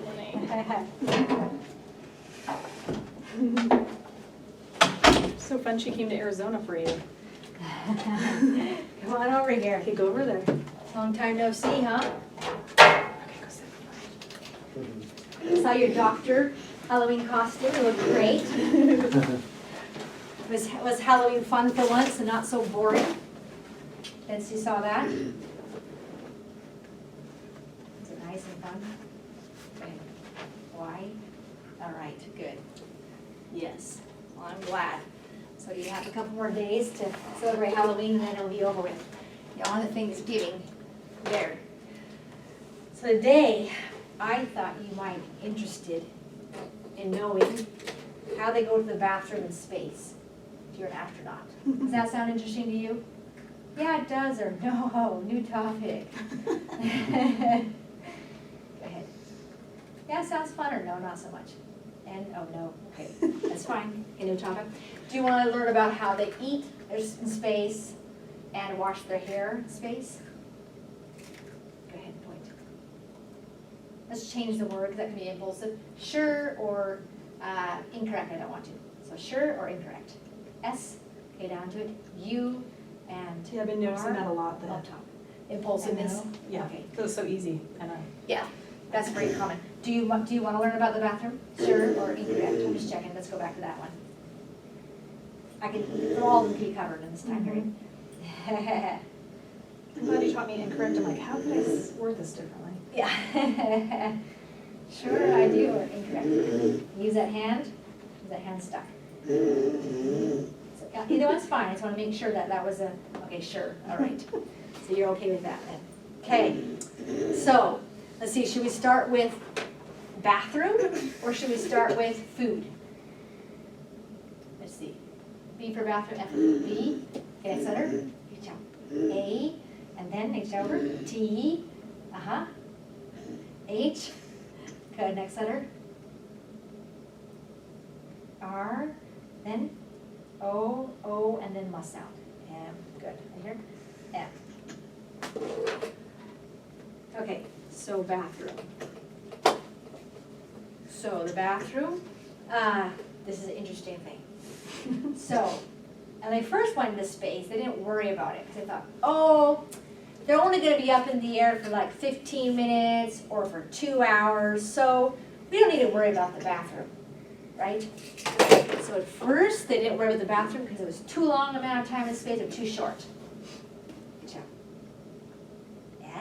Lenae. So fun she came to Arizona for you. Come on over here. Okay, go over there. Long time no see, huh? Okay, go sit. Saw your doctor Halloween costume. It looked great. Was Halloween fun for once and not so boring? Since you saw that? Was it nice and fun? Okay. Why? All right, good. Yes, well, I'm glad. So you have a couple more days to celebrate Halloween and then it'll be over with. You're on to Thanksgiving. There. So today, I thought you might be interested in knowing how they go to the bathroom in space if you're an astronaut. Does that sound interesting to you? Yeah, it does, or no, new topic. Go ahead. Yeah, sounds fun, or no, not so much. And, oh no, okay, that's fine, a new topic. Do you want to learn about how they eat in space and wash their hair in space? Go ahead, point. Let's change the word, because that can be impulsive. Sure or incorrect, I don't want to. So sure or incorrect. S, okay, down to it. U and Yeah, I've been noticing R that a lot. up top. Impulsiveness. Yeah, Okay. it was so easy. And Yeah, that's very common. Do you want to learn about the bathroom? Sure or incorrect? I'm just checking. Let's go back to that one. All of them can be covered in this time period. I'm glad you taught me incorrect. I'm like, how could I word this differently? Yeah. Sure, I do, or incorrect. Use that hand. Is that hand stuck? So, either one's fine. I just want to make sure that was a, okay, sure, all right. So you're okay with that then. Okay, so let's see, should we start with bathroom or should we start with food? Let's see. B for bathroom, F for B. Okay, next letter. Reach out. A, and then next over. T, H. Good, next letter. R, then O, O, and then must sound. M, good. Right here. M. Okay, so bathroom. So the bathroom, this is an interesting thing. So, and they first went into space, they didn't worry about it, because they thought, oh, they're only going to be up in the air for like 15 minutes or for 2 hours, so we don't need to worry about the bathroom, right? So at first, they didn't worry about the bathroom because it was too long amount of time in space or too short. Reach out.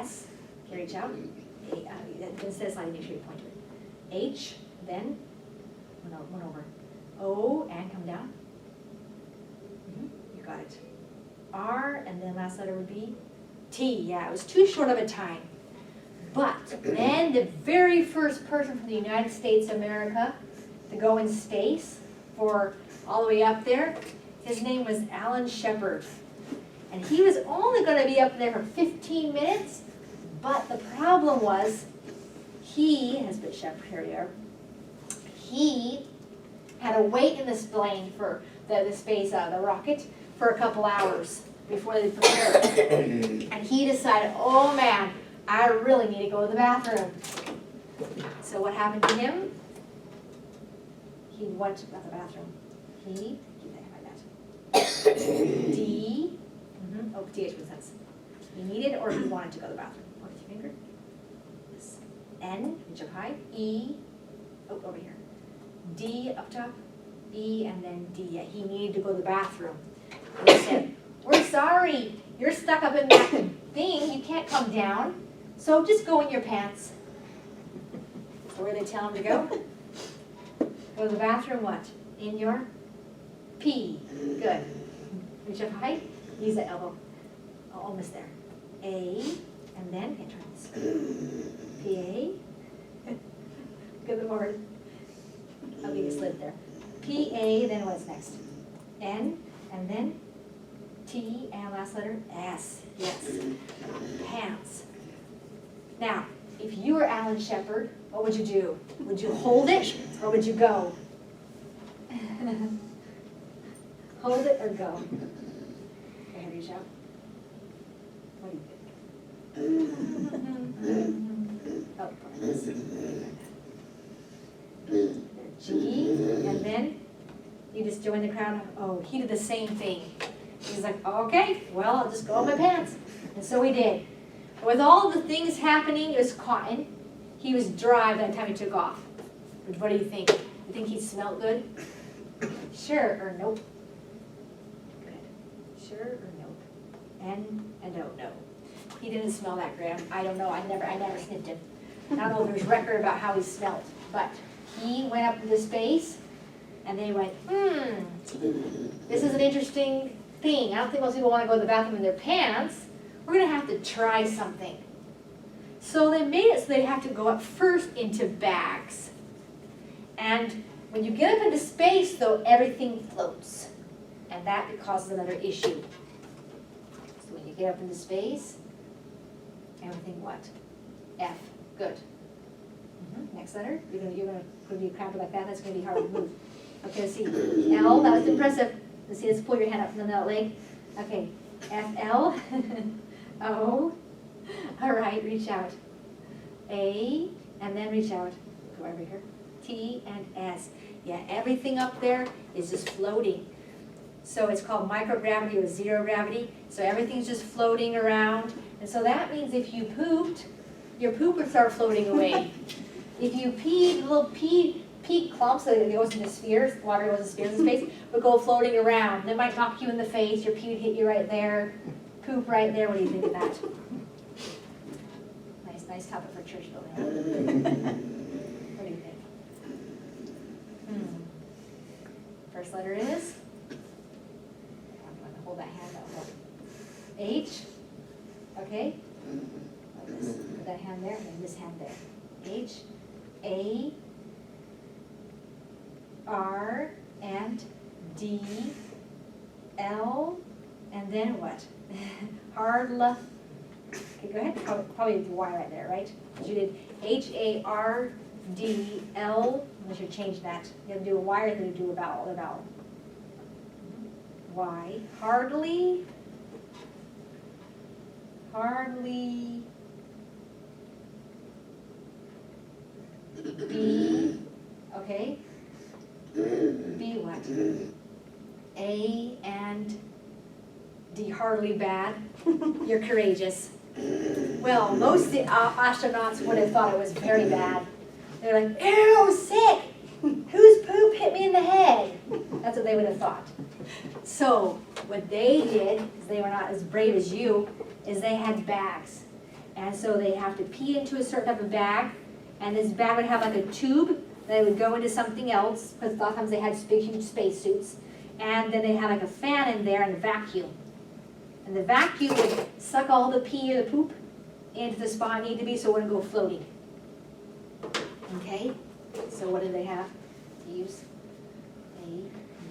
S, okay, reach out. Instead of sliding, make sure you point to it. H, then, one over. O, and come down. You got it. R, and then last letter would be T. Yeah, it was too short of a time. But then the very first person from the United States of America to go in space for all the way up there, his name was Alan Shepard. And he was only going to be up there for 15 minutes, but the problem was he had to wait in this plane for the rocket, for a couple hours before they prepared. And he decided, oh man, I really need to go to the bathroom. So what happened to him? He went to the bathroom. Keep that like that. D, oh, TH makes sense. He needed or he wanted to go to the bathroom. Point with your finger. Yes. N, reach up high. E, oh, over here. D up top. E, and then D. Yeah, he needed to go to the bathroom. And they said, we're sorry, you're stuck up in that thing, you can't come down, so just go in your pants. So where do they tell him to go? Go to the bathroom, what? In your P. Good. Reach up high, use the elbow. Oh, almost there. A, and then, okay, turn this. P-A. Good Lord. I'll leave a slit there. P-A, then what's next? N, and then T, and last letter, S. Yes. Pants. Now, if you were Alan Shepard, what would you do? Would you hold it, or would you go? Hold it or go? Go ahead, reach out. What do you think? Oh, this. And then you just join the crowd. Oh, he did the same thing. He's like, okay, well, I'll just go in my pants. And so he did. With all the things happening, it was cotton. He was dry by the time he took off. But what do you think? You think he smelled good? Sure or nope? Good. Sure or nope? And a no. He didn't smell that great. I don't know. I never sniffed him. I don't know if there's record about how he smelled. But he went up into space, and they went, this is an interesting thing. I don't think most people want to go to the bathroom in their pants. We're going to have to try something. So they made it so they have to go up first into bags. And when you get up into space, though, everything floats. And that causes another issue. So when you get up into space, everything what? F. Good. Next letter. You're gonna be cramped like that. That's gonna be hard to move. Okay, let's see. L. That was impressive. Let's see. Let's pull your hand up from that leg. Okay. F L. O. All right. Reach out. A, and then reach out. Go over here. T and S. Yeah. Everything up there is just floating. So it's called microgravity or zero gravity. So everything's just floating around. And so that means if you pooped, your poop would start floating away. If you peed, little pee clumps, so it goes into spheres, water goes in spheres in space, would go floating around. They might knock you in the face, your pee would hit you right there, poop right there. What do you think of that? Nice topic for church building. What do you think? First letter is? I'm going to hold that hand out. H. Okay. Like this. Put that hand there, and then this hand there. H, A, R, and D, L, and then what? Hardla. Okay, go ahead. Probably the Y right there, right? You did H, A, R, D, L. Unless you change that. You have to do a Y or you do a vowel. A vowel. Y. Hardly. Hardly. B, okay. B what? A and D, hardly bad. You're courageous. Well, most of the astronauts would have thought it was very bad. They're like, ew, sick! Whose poop hit me in the head? That's what they would have thought. So, what they did, because they were not as brave as you, is they had bags. And so they have to pee into a certain type of bag, and this bag would have like a tube that would go into something else, because a lot of times they had big, huge spacesuits. And then they had like a fan in there and a vacuum. And the vacuum would suck all the pee or the poop into the spot it needed to be so it wouldn't go floating. Okay? So what do they have to use? A,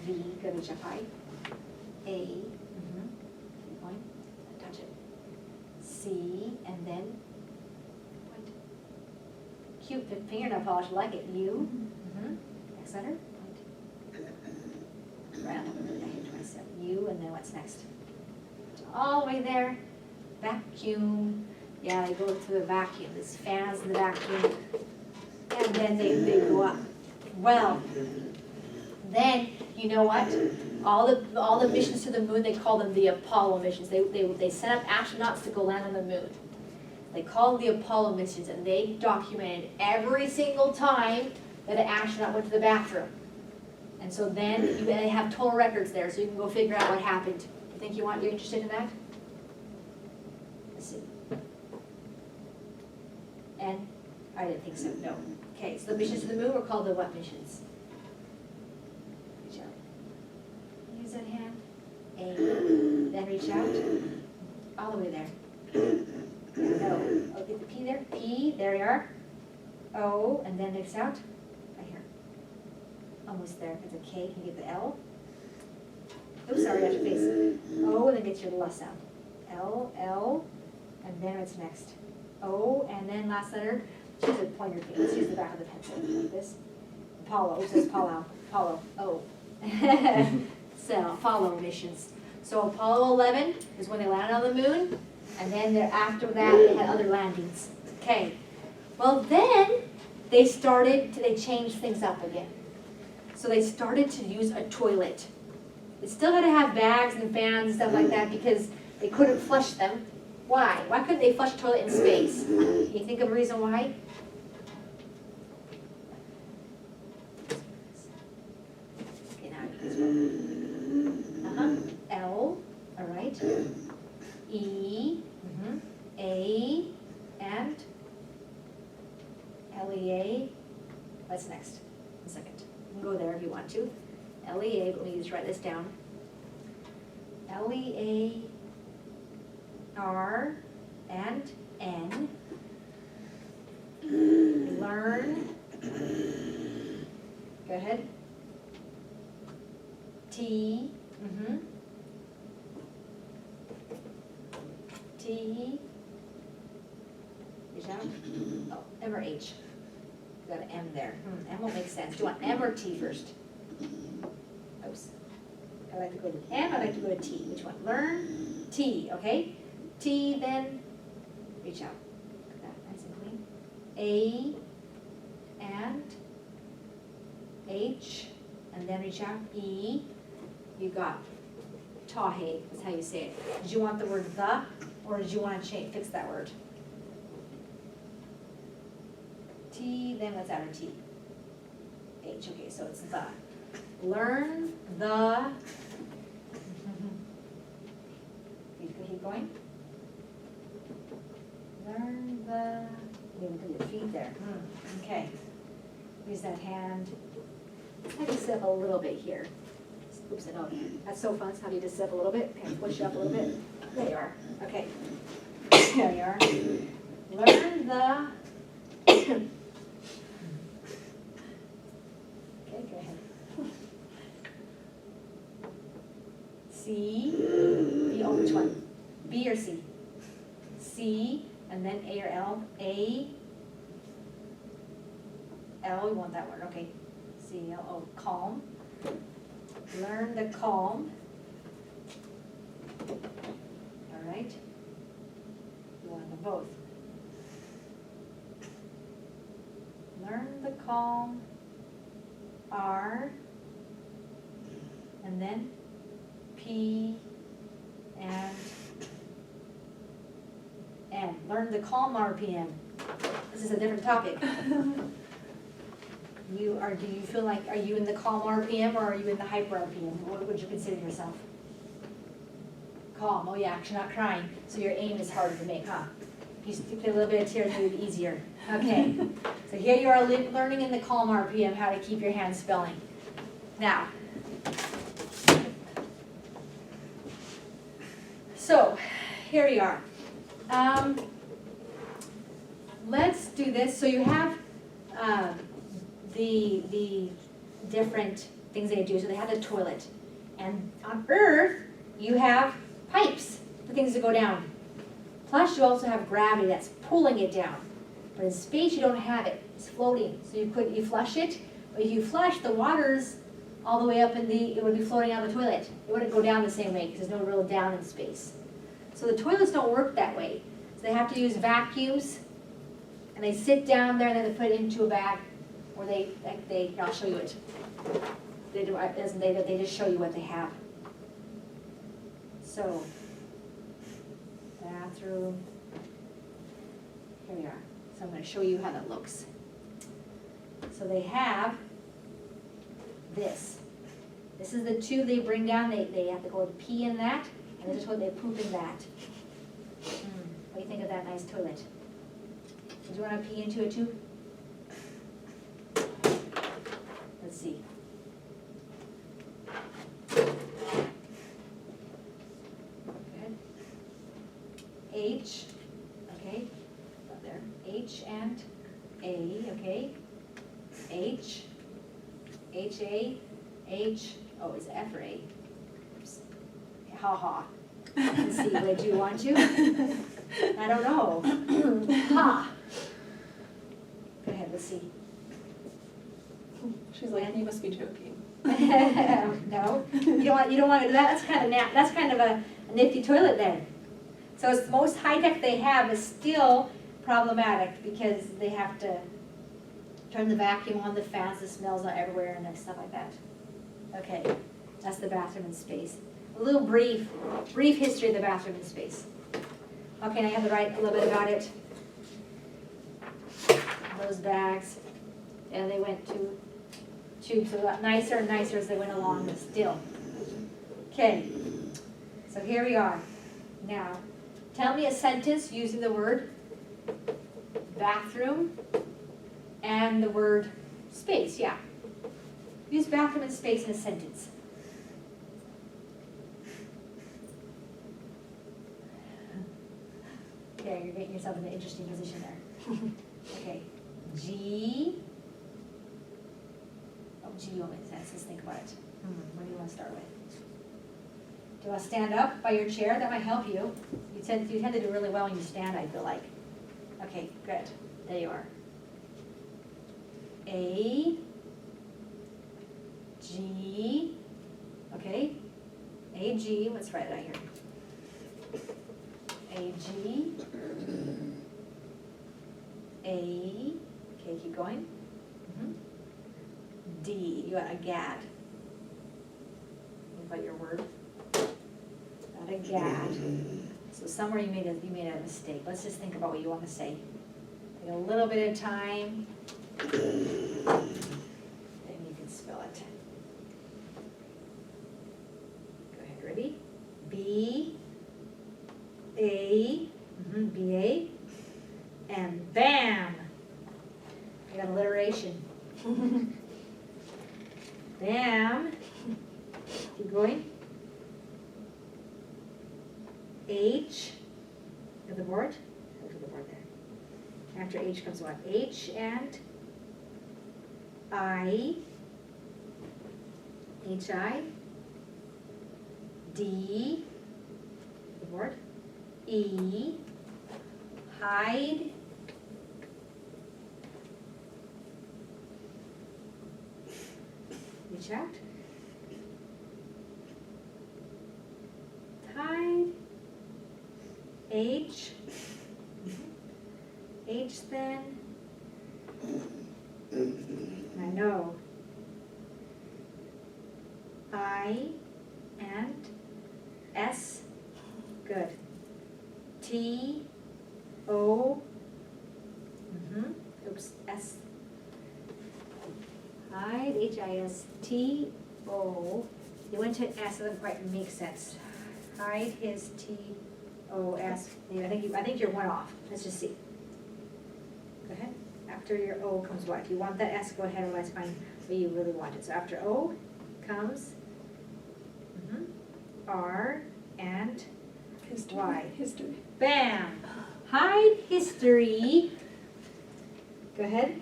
V, go to jump high. A, keep going, touch it. C, and then point. Cute fingernail polish, I like it. U, next letter, point. Right on top of it, I hit myself. U, and then what's next? All the way there, vacuum. Yeah, they go to the vacuum. There's fans in the vacuum. And then they go up. Well, then, you know what? All the missions to the moon, they call them the Apollo missions. They sent up astronauts to go land on the moon. They called the Apollo missions, and they documented every single time that an astronaut went to the bathroom. And so then they have total records there, so you can go figure out what happened. You think you're interested in that? Let's see. And I didn't think so. No. Okay, so the missions to the moon were called the what missions? Reach out. Use that hand. A. Then reach out. All the way there. O. Oh, get the P there. P. There you are. O. And then next out. Right here. Almost there. It's a K. Can you get the L? Oops, sorry, out your face. O, and then get your last sound. L. L. And then what's next? O. And then last letter. Choose a pointer thing. Let's use the back of the pencil like this. Apollo. It says Apollo. Apollo. O. So, Apollo missions. So Apollo 11 is when they landed on the moon, and then after that they had other landings. Okay. Well then they changed things up again. So they started to use a toilet. They still had to have bags and fans and stuff like that because they couldn't flush them. Why? Why couldn't they flush a toilet in space? Can you think of a reason why? Okay, now this one. L, all right. E, A, and LEA. What's next? A second. You can go there if you want to. LEA, but we need to just write this down. LEA, R, and N. Learn. Go ahead. T. T. Reach out. Oh, M or H. You got an M there. M won't make sense. Do you want M or T first? Oops. I like to go to M, I like to go to T. Which one? Learn. T, okay? T, then reach out. Like that, nice and clean. A, and H, and then reach out. E, you got Tahe, that's how you say it. Did you want the word the, or did you want to fix that word? T, then what's after T? H, okay, so it's the. Learn the, you can keep going. Learn the, you can put your feet there. Okay. Use that hand. I can sit up a little bit here. Oops, I know, that's so fun, so how do you just sit up a little bit? Okay, push you up a little bit. There you are, okay. There you are. Learn the, okay, go ahead. C, B, oh, which one? B or C? C, and then A or L? A, L, we want that word, okay. C, L, O, calm. Learn the calm. All right. You want them both. Learn the calm. R, and then P, and N. Learn the calm RPM. This is a different topic. Do you feel like, are you in the calm RPM or are you in the hyper RPM? What would you consider yourself? Calm, oh yeah, you're not crying, so your aim is harder to make, huh? You stick a little bit of tears, it would be easier. Okay, so here you are learning in the calm RPM how to keep your hands spelling. Now, so here you are. Let's do this. So you have the different things they do. So they have the toilet, and on Earth you have pipes for things to go down. Plus you also have gravity that's pulling it down. But in space you don't have it. It's floating. So you flush it, but if you flush, the water's all the way up it would be floating out the toilet. It wouldn't go down the same way because there's no real down in space. So the toilets don't work that way. So they have to use vacuums, and they sit down there and then they put it into a bag, or I'll show you it. They just show you what they have. So, bathroom, here we are. So I'm going to show you how that looks. So they have this. This is the tube they bring down. They have to go and pee in that, and this is what they poop in that. What do you think of that nice toilet? Do you want to pee into a tube? Let's see. Good. H, okay, up there. H and A, okay. H, H-A, H, oh, is it F or A? Oops. Ha ha. Let's see, do you want to? I don't know. Ha. Go ahead, let's see. She's like, you must be joking. No, you don't want to do that. That's kind of a nifty toilet then. So it's the most high tech they have is still problematic because they have to turn the vacuum on, the fans, the smells are everywhere and stuff like that. Okay, that's the bathroom in space. A little brief history of the bathroom in space. Okay, now you have to write a little bit about it. Those bags, and they went to tubes, so they got nicer and nicer as they went along, but still. Okay, so here we are. Now, tell me a sentence using the word bathroom and the word space, yeah. Use bathroom and space in a sentence. Okay, you're getting yourself in an interesting position there. Okay, G. Oh, G only sense. Let's think about it. What do you want to start with? Do you want to stand up by your chair? That might help you. You tend to do really well when you stand, I feel like. Okay, good. There you are. A. G. Okay. A, G. Let's write it out here. A, G. A. Okay, keep going. D. You got a gad. What about your word? Got a gad. So somewhere you made a mistake. Let's just think about what you want to say. Take a little bit of time. Then you can spell it. Go ahead, ready? B. A. B-A. And bam! You got alliteration. Bam. Keep going. H. At the board. Look at the board there. After H comes what? H and I. H-I. D. The board. E. Hide. Reach out. Tide. H. H then. I know. I and S. Good. T. O. Oops. S. Hide. H-I-S-T-O. You went to S. Doesn't quite make sense. Hide his T-O-S. I think you're one off. Let's just see. Go ahead. After your O comes what? If you want that S, go ahead. Otherwise, find what you really want it. So after O comes R and History. Y. History. Bam! Hide history. Go ahead.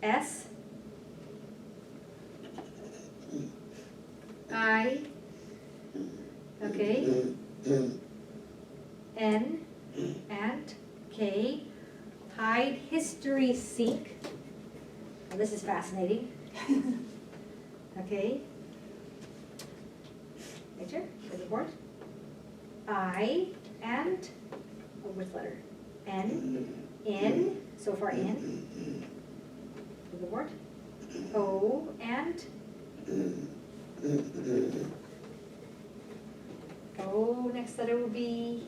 S. I. Okay. N and K. Hide history sink. Well, this is fascinating. Okay. Picture for the board. I and which letter? N. In. So far in. For the board. O and O. Next letter will be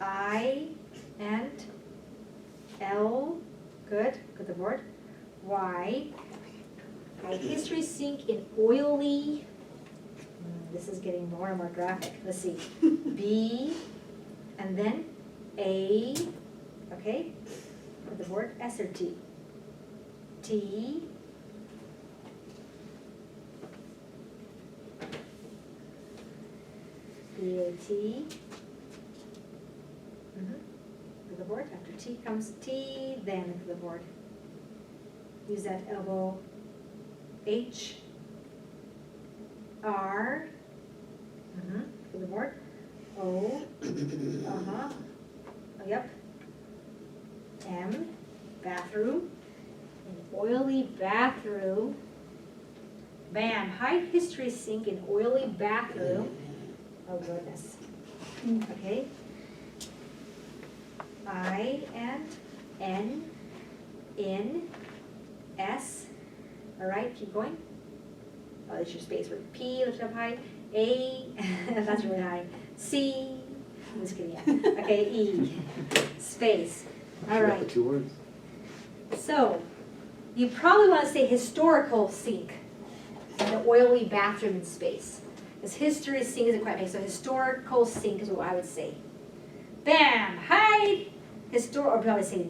I and L. Good. Good. The board. Y. Hide history sink in oily. This is getting more and more graphic. Let's see. B, and then A, okay, with the board, S or T? T, B-A-T, with the board. After T comes T, then into the board. Use that elbow. H, R, for the board. O, oh, yep. M, bathroom. An oily bathroom. Bam, hide history sink in oily bathroom. Oh goodness. Okay. I and N, in, S, all right, keep going. Oh, there's your space word. P, lift up high, A, that's really high, C, I'm just kidding, yeah. Okay, E, space, all You got right. the 2 words? So, you probably want to say historical sink and the oily bathroom in space. Because history sink isn't quite right, so historical sink is what I would say. Bam! Hide! Or probably say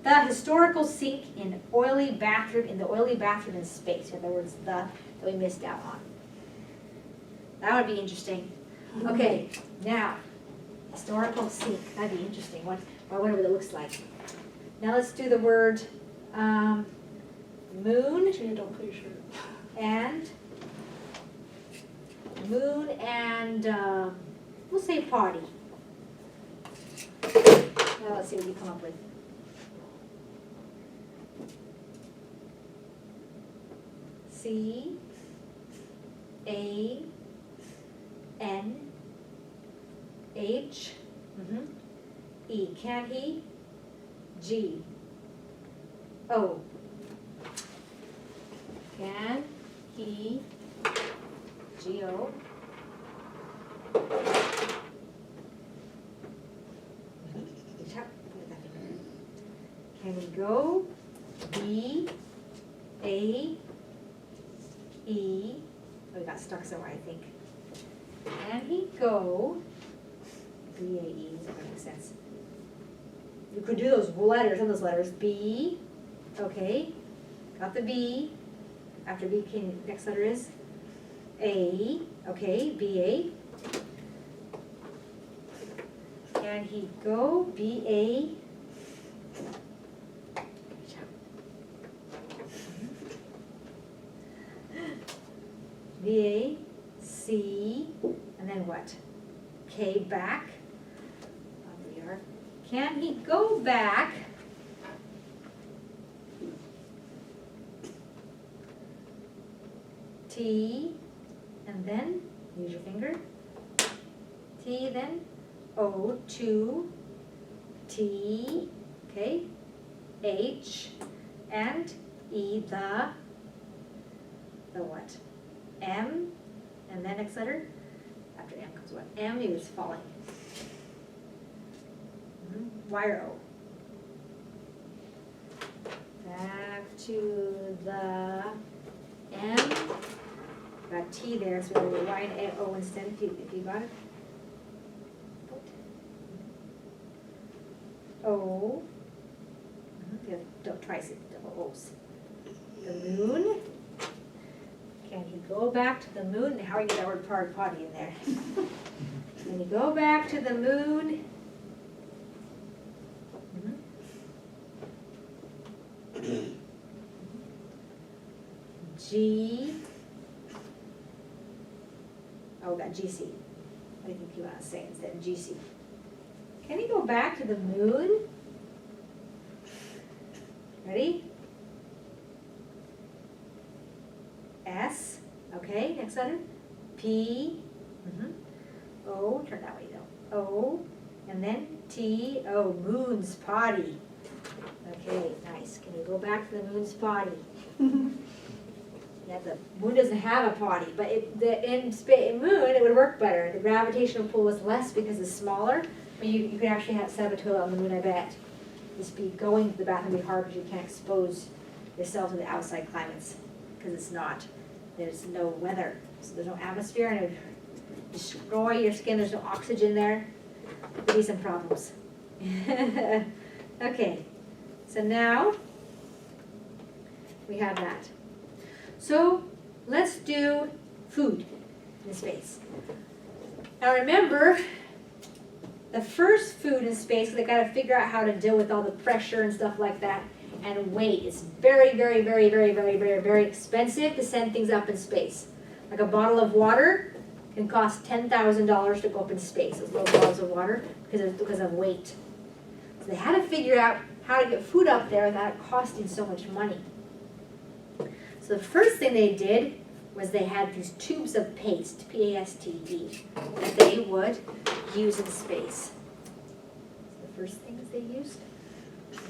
the historical sink in oily bathroom, in the oily bathroom in space. In other words, that we missed out on. That would be interesting. Okay, now, historical sink. That'd be interesting. Whatever it looks like. Now let's do the word moon Gina, don't put your shirt. and we'll say party. Now let's see what you come up with. C A N H E. Can he? G O. Can he? G O. Can he go? B A E. Oh, we got stuck somewhere, I think. Can he go? B A E. Does that make sense? You could do those letters and those letters. B. Okay. Got the B. After B, next letter is A. Okay. B A. Can he go? B A. B A C, and then what? K back. There we are. Can he go back? T, and then use your finger. T, then O, 2, T, okay, H, and E, the what? M, and then next letter. After M comes what? M is falling. Y or O? Back to the M. Got T there, so we'll Y and O instead if you got it. O. Don't twice it, double O's. The moon. Can you go back to the moon? How are you get that word party in there? Can you go back to the moon? G. Oh, got GC. What do you think you want to say instead of GC? Can you go back to the moon? Ready? S, okay, next letter. P, O, turn that way though. O, and then T, O, moon's potty. Okay, nice. Can you go back to the moon's potty? Yeah, the moon doesn't have a potty, but in moon it would work better. The gravitational pull was less because it's smaller, but you could actually set up a toilet on the moon, I bet. Just be going to the bathroom would be hard because you can't expose yourself to the outside climates because it's not. There's no weather, so there's no atmosphere, and it would destroy your skin. There's no oxygen there. There'd be some problems. Okay, so now we have that. So let's do food in space. Now remember, the first food in space, they got to figure out how to deal with all the pressure and stuff like that. And weight. It's very, very, very, very, very, very, very expensive to send things up in space. Like a bottle of water can cost $10,000 to go up in space, those little bottles of water, because of weight. So they had to figure out how to get food up there without it costing so much money. So the first thing they did was they had these tubes of paste, P-A-S-T-E, that they would use in space. The first things they used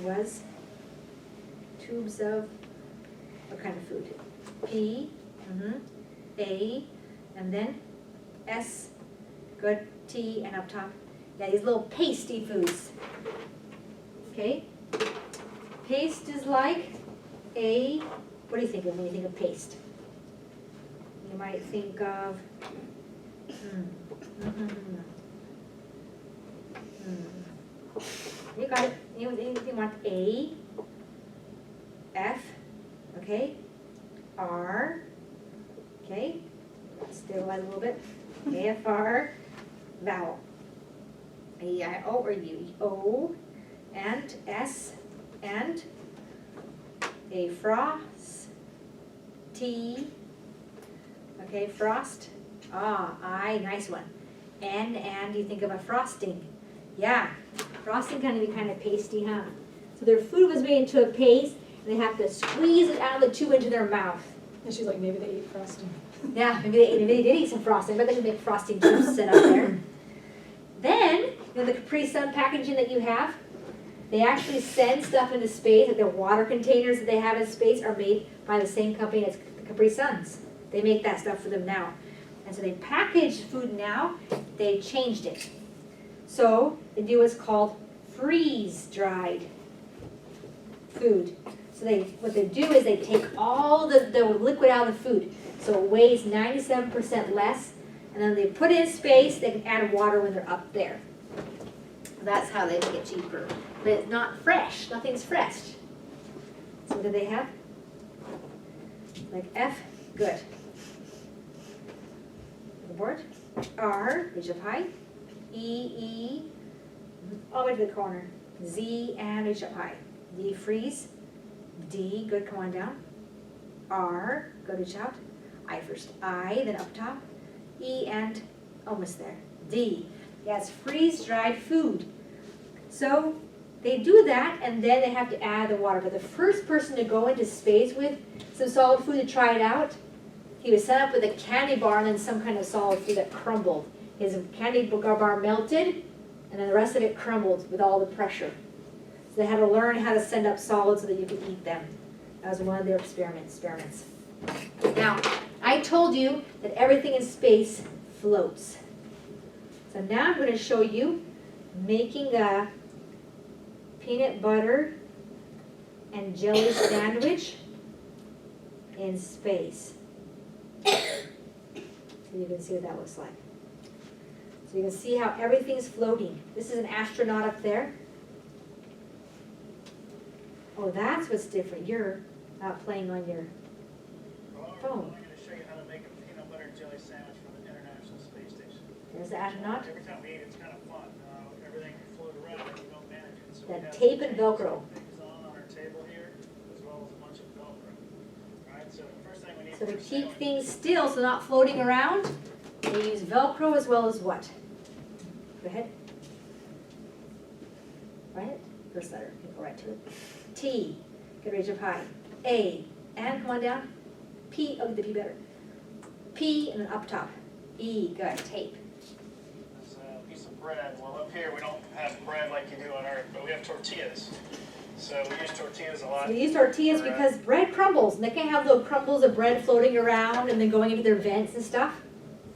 was tubes of what kind of food? P, A, and then S, good, T, and up top. Yeah, these little pasty foods. Okay? Paste is like a, what do you think of when you think of paste? You might think of, You got it. You want A, F, okay, R, okay, stabilize a little bit, A, F, R, vowel, A, I, O, or U, O, and S, and a frost, T, okay, frost, I, nice one, N, and you think of a frosting, yeah, frosting kind of pasty, huh? So their food was made into a paste, and they have to squeeze it out of the tube into their mouth. And she's like, maybe they ate frosting. Yeah, maybe they did eat some frosting, but they could make frosting tubes set up there. Then, you know the Capri Sun packaging that you have? They actually send stuff into space, like the water containers that they have in space are made by the same company as the Capri Suns. They make that stuff for them now. And so they package food now, they changed it. So they do what's called freeze-dried food. So what they do is they take all the liquid out of the food. So it weighs 97% less. And then they put it in space, they can add water when they're up there. That's how they make it cheaper. But it's not fresh, nothing's fresh. So what do they have? Like F, good. The board. R, reach up high. E, all the way to the corner. Z, and reach up high. D, freeze. D, good, come on down. R, go reach out. I first. I, then up top. E, and almost there. D. Yeah, it's freeze-dried food. So they do that, and then they have to add the water. But the first person to go into space with some solid food to try it out, he was set up with a candy bar and then some kind of solid food that crumbled. His candy bar melted, and then the rest of it crumbled with all the pressure. So they had to learn how to send up solids so that you could eat them. That was one of their experiments. Now, I told you that everything in space floats. So now I'm going to show you making a peanut butter and jelly sandwich in space. So you can see what that looks like. So you can see how everything's floating. This is an astronaut up there. Oh, that's what's different. You're not playing on your phone. I'm going to show you how to make a peanut butter and jelly sandwich from the International Space Station. There's the astronaut. Every time we eat, it's kind of fun. Everything can float around and you don't manage it. So That tape and Velcro. Things on our table here, as well as a bunch of Velcro. All right, so the first thing we need So to for keep sandwich- things still, so not floating around, they use Velcro as well as what? Go ahead. Right? First letter, you go right to it. T, get reach up high. A, and come on down. P, oh, the P better. P, and then up top. E, good, tape. This piece of bread. Well, up here we don't have bread like you do on Earth, but we have tortillas. So we use tortillas a lot. So they use tortillas because bread crumbles, and they can't have little crumbles of bread floating around and then going into their vents and stuff.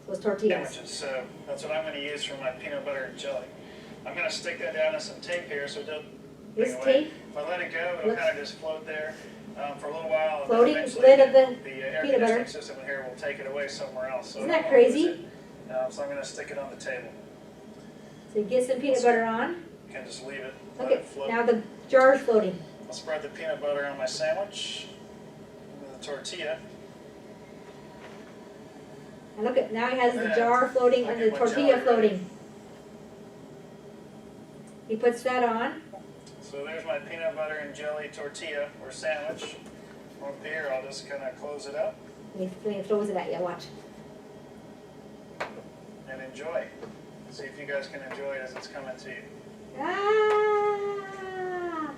So it's tortillas. Sandwiches. So that's what I'm going to use for my peanut butter and jelly. I'm going to stick that down in some tape here so it doesn't This bring away. tape, If I let it go, it'll looks- kind of just float there for a little while. and then Floating eventually lid of the air peanut butter. conditioning system in here will take it away somewhere else. So Isn't it that won't lose crazy? it. So I'm going to stick it on the table. so you get some peanut butter on. You can just leave it, Look let it at, float. now the jar is floating. I'll spread the peanut butter on my sandwich with the tortilla. And look at, now he has the Yeah. jar floating I and get the my tortilla jelly floating. He puts that on. So there's my peanut butter and jelly tortilla or sandwich. From up here, I'll just kind of close it up And he throws it at you, watch. and enjoy. See if you guys can enjoy it as it's coming to you. Ah!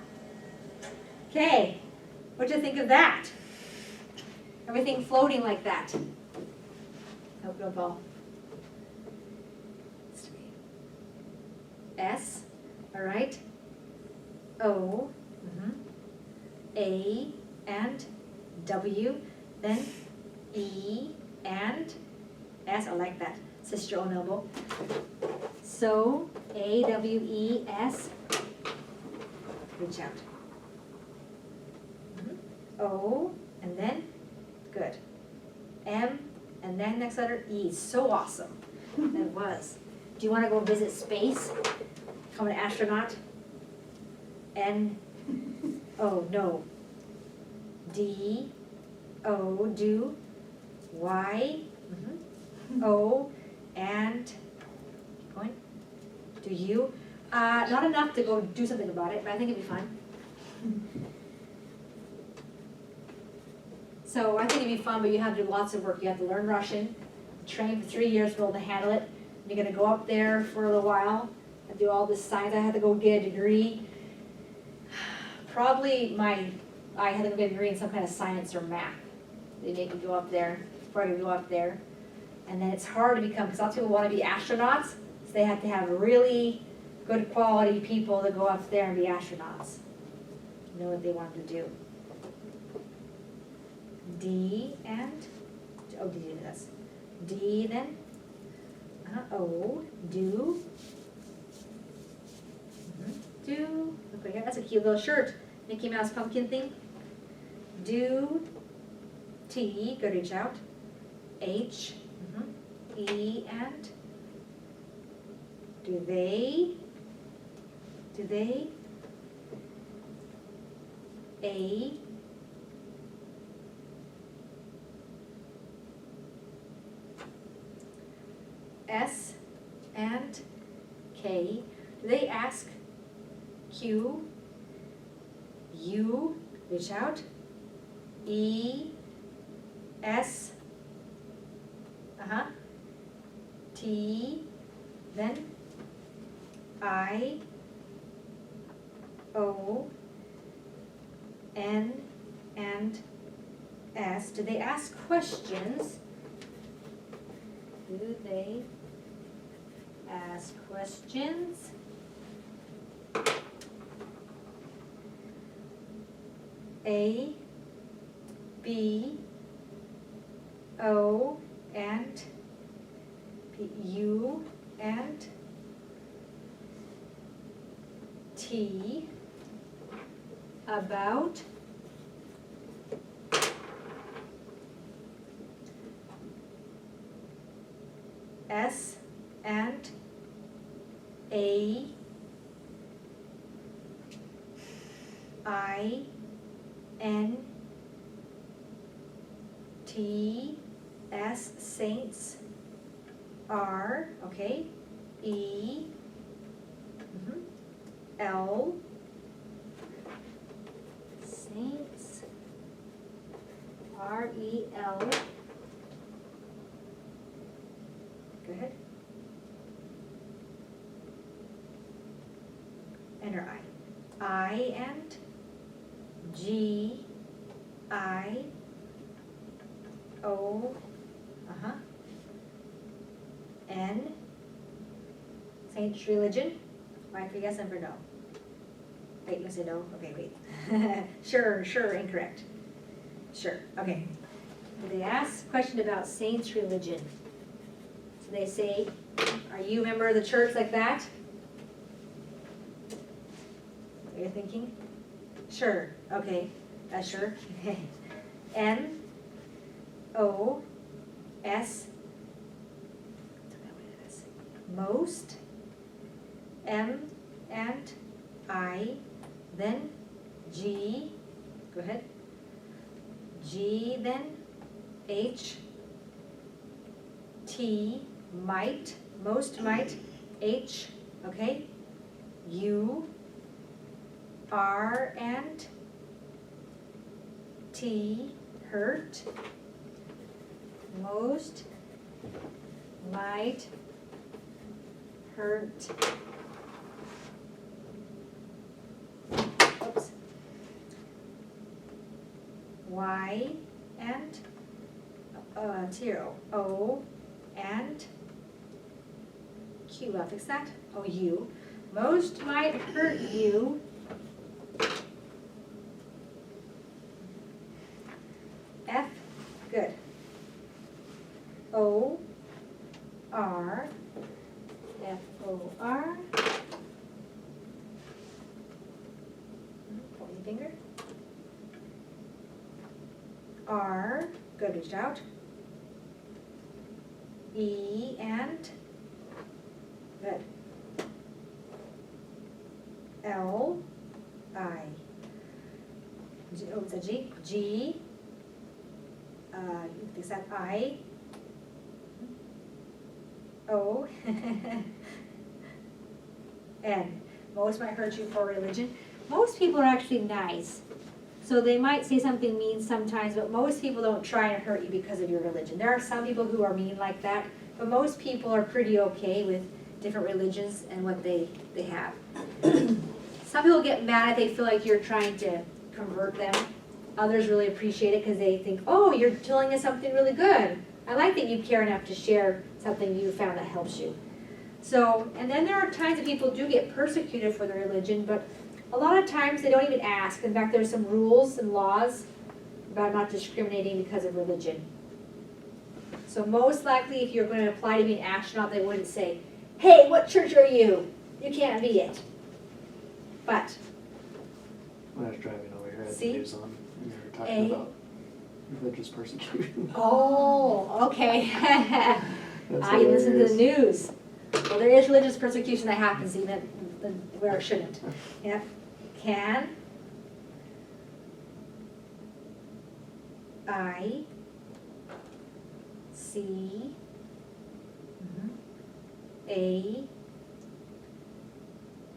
Okay, what'd you think of that? Everything floating like that. Hope no fall. S, all right? O, A and W, then E and S, I like that, sister on elbow. So, A, W, E, S, reach out. O, and then, good. M, and then next letter E, so awesome, it was. Do you wanna go visit space, become an astronaut? N, O, no. D, O, do, Y, O, and, keep going, do you? Not enough to go do something about it, but I think it'd be fun. So I think it'd be fun, but you have to do lots of work. You have to learn Russian, train for 3 years to be able to handle it. You're gonna go up there for a little while and do all this science. I had to go get a degree. Probably I had to go get a degree in some kind of science or math. They make me go up there, before I could go up there. And then it's hard to become, because lots of people want to be astronauts, so they have to have really good quality people that go up there and be astronauts. Know what they want to do. D and, oh, D did this. D then, O, do. Do, look right here, that's a cute little shirt. Mickey Mouse pumpkin thing. Do, T, go reach out. H, E and, do they, A, S and K, do they ask? Q, U, reach out, E, S, T, then I, O, N, and S. Do they ask questions? Do they ask questions? A, B, O, and P, U, and T, about, S, and A, I, N, T, S, saints, R, okay, E, L, saints, R, E, L, go ahead, enter I and G, I, O, N, Saints religion, right for yes and for no. Wait, you say no? Okay, wait. Sure, incorrect. Sure, okay. They ask a question about saints religion. So they say, are you a member of the church like that? What are you thinking? Sure, okay, sure. N, O, S, most, M, and I, then G, go ahead, G, then H, T, might, most might, H, okay, U, R, and T, hurt, most, might, hurt, oops, Y, and, O, and Q, I'll fix that, O, U, Most might hurt you. F, good. O, R, F, O, R. Pointy finger. R, good, reach out. E and, good. L, I. G, oh, it's a G. G, is that I? O, N. Most might hurt you for religion. Most people are actually nice. So they might say something mean sometimes, but most people don't try and hurt you because of your religion. There are some people who are mean like that, but most people are pretty okay with different religions and what they have. Some people get mad if they feel like you're trying to convert them. Others really appreciate it because they think, oh, you're telling us something really good. I like that you care enough to share something you found that helps you. So, and then there are times that people do get persecuted for their religion, but a lot of times they don't even ask. In fact, there's some rules and laws about not discriminating because of religion. So most likely if you're going to apply to be an astronaut, they wouldn't say, hey, what church are you? You can't be it. But When I was driving over here, I had See? the news on, and they were talking A. about religious persecution. oh, okay. That's You listen to the hilarious. news. Well, there is religious persecution that happens even where it shouldn't. Yeah. Can I see A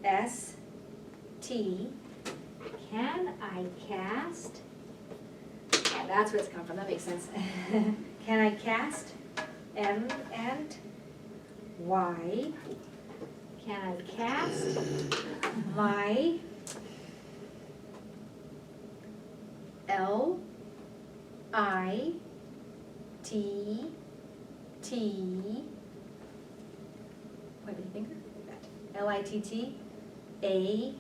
S T? Can I cast? Yeah, that's where it's come from. That makes sense. Can I cast M and Y? Can I cast my L I T T? Point with your finger. L I T T A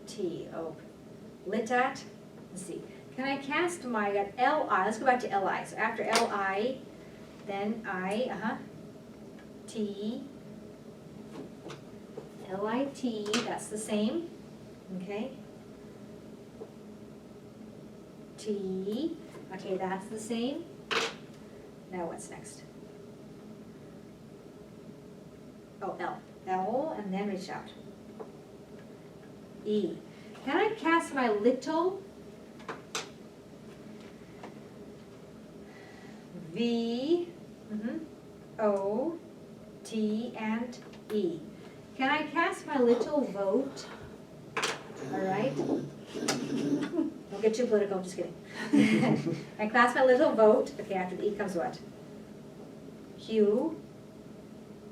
T. Oh, lit at. Let's see. Can I cast my, I got L I. Let's go back to L I. So after L I, then I, T, L I T. That's the same. Okay. T. Okay, that's the same. Now what's next? Oh, L. L, and then reach out. E. Can I cast my little V, O, T, and E? Can I cast my little vote? All right. Don't get too political, I'm just kidding. I cast my little vote. Okay, after the E comes what? Q,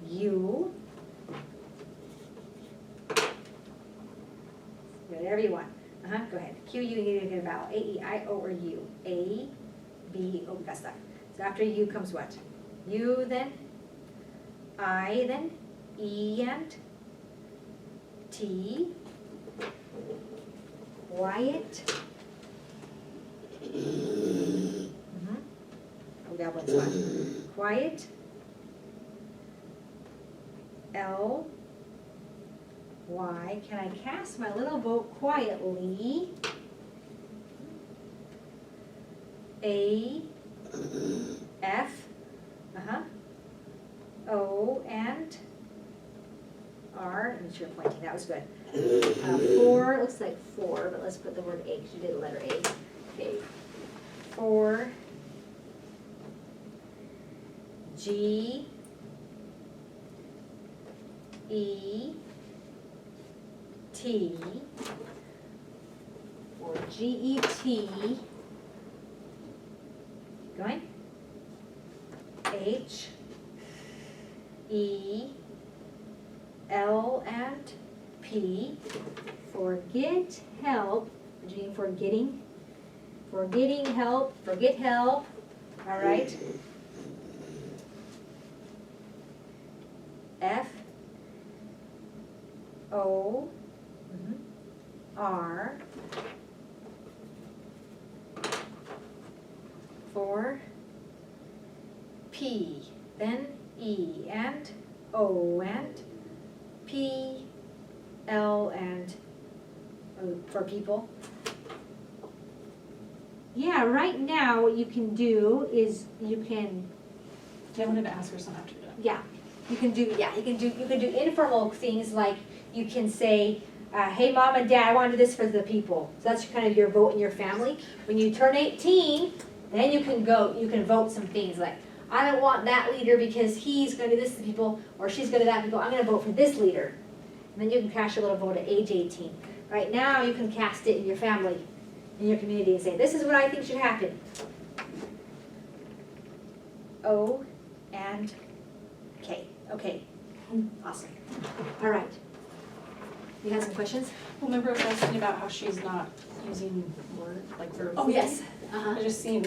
U, whatever you want. Go ahead. Q, U, you get a vowel. A, E, I, O, or U. A, B, O, got stuck. So after U comes what? U, then I, then E, and T. Quiet. Oh, that one's fun. Quiet. L, Y. Can I cast my little vote quietly? A, F, O, and R. Make sure you're pointing. That was good. 4, looks like 4, but let's put the word A because you did the letter A. Okay. 4, G, E, T, or G-E-T, going, H, E, L, and P, forget help, Jean, forgetting, help, forget help, all right. F, O, R, for P, then E and O and P, L and for people. Yeah, right now what you can do is you can, I wanted to ask her some after you're done. yeah, you can do informal things like you can say, hey mom and dad, I want to do this for the people. So that's kind of your vote in your family. When you turn 18, then you can vote some things like, I don't want that leader because he's gonna do this to people, or she's gonna do that to people, I'm gonna vote for this leader. And then you can cast your little vote at age 18. Right now, you can cast it in your family, in your community, and say, this is what I think should happen. O and K. Okay. Awesome. All right. You have some questions? Well, remember I was asking about how she's not using word, like verbs? Oh, yes. I just seen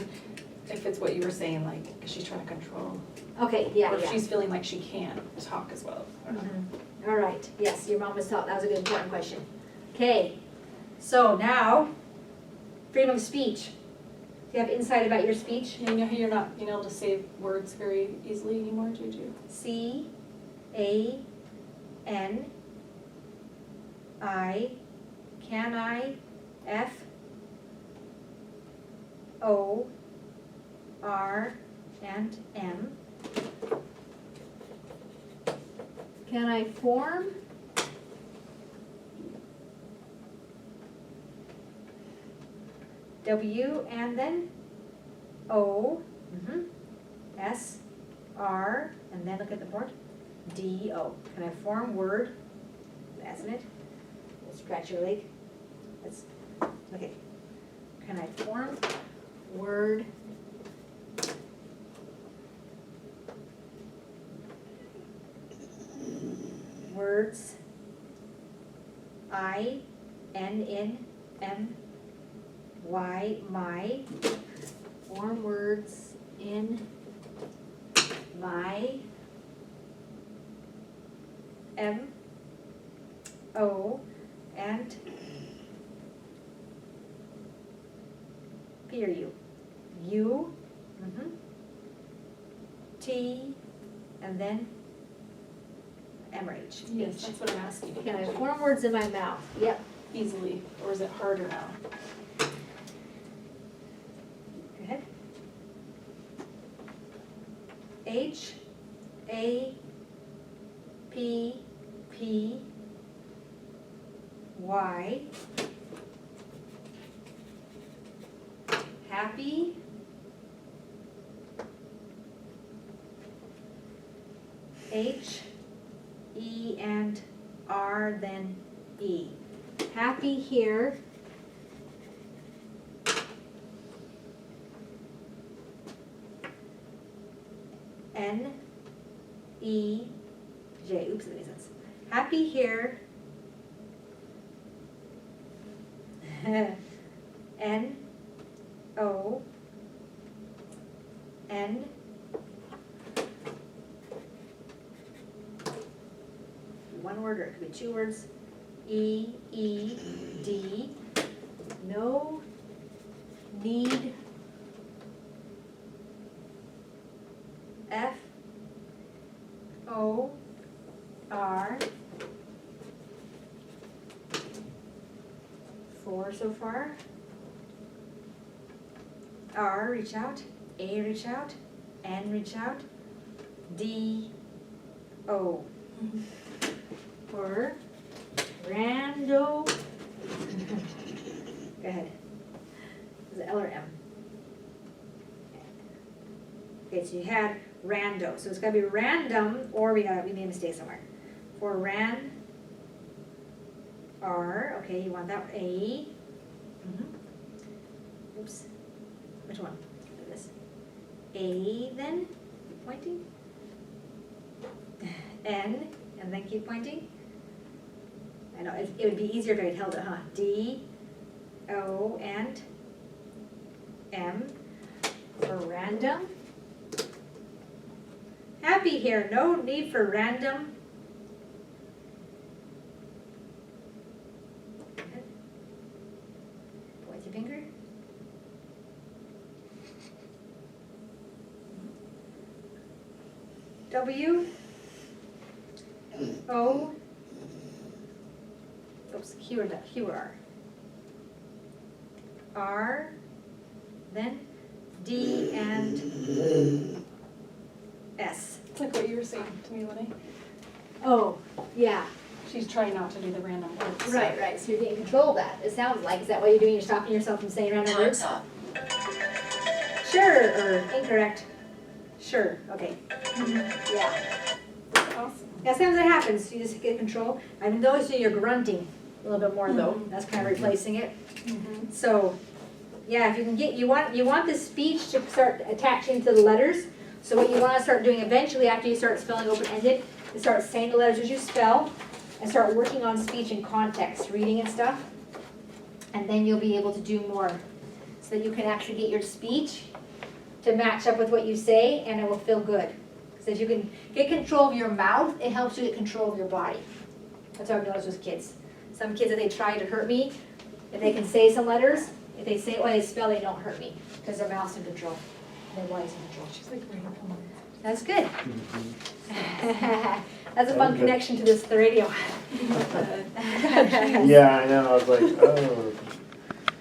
if it's what you were saying, like, is she trying to control? Okay, yeah, Or if yeah. she's feeling like she can't talk as well. I don't know. Mhm. All right, yes, your mom was taught, that was a good important question. Okay, so now, freedom of speech. Do you have insight about your speech? You know how you're not being able to say words very easily anymore, Juju? C, A, N, I, can I, F, O, R, and M. Can I form? W and then O, S, R, and then look at the board, D, O. Can I form word? That's it. Scratch your leg. That's, okay. Can I form word? Words. I, N, N, M, Y, my. Form words in my. M, O, and P or U. U, T, and then M or H. Yes, H. that's what I'm asking. Can I form words in my mouth? Yep. Easily, or is it harder now? Go ahead. H, A, P, P, Y. Happy. H, E, and R, then E. Happy here. N, E, J. Oops, that makes sense. Happy here. N, O, N, one word or it could be two words. E, E, D. No need. F, O, R. 4 so far. R, reach out. A, reach out. N, reach out. D, O. For Rando. Go ahead. Is it L or M? Okay, so you had rando. So it's gotta be random, or we made a mistake somewhere. For ran, R, okay, you want that, A. Oops, which one? Look at this. A then, keep pointing. N, and then keep pointing. I know, it would be easier if I had held it, huh? D, O, and M for random. Happy here, no need for random. W, O, oops, Q or R. R, then D and S. It's like what you were saying to me, Lenae. Oh, yeah, She's trying not to do the random words. right, so you're getting control of that, it sounds like, is that what you're doing, you're stopping yourself from saying random words? Time's up. Sure, or incorrect, sure, okay, yeah. Awesome. Yeah, sometimes it happens, you just get control, and notice you're grunting a little bit more though, that's kind of replacing it. Mhm. So, yeah, if you can get, you want the speech to start attaching to the letters. So what you want to start doing eventually after you start spelling open-ended is start saying the letters as you spell and start working on speech in context, reading and stuff. And then you'll be able to do more so that you can actually get your speech to match up with what you say and it will feel good. Because if you can get control of your mouth, it helps you get control of your body. That's what I've noticed with kids. Some kids, if they try to hurt me, if they can say some letters, if they say it while they spell, they don't hurt me because their mouth's in control. Their body's in control. She's like reading from them. That's good. That's a fun connection to this, the radio. Yeah, I know, I was like, oh,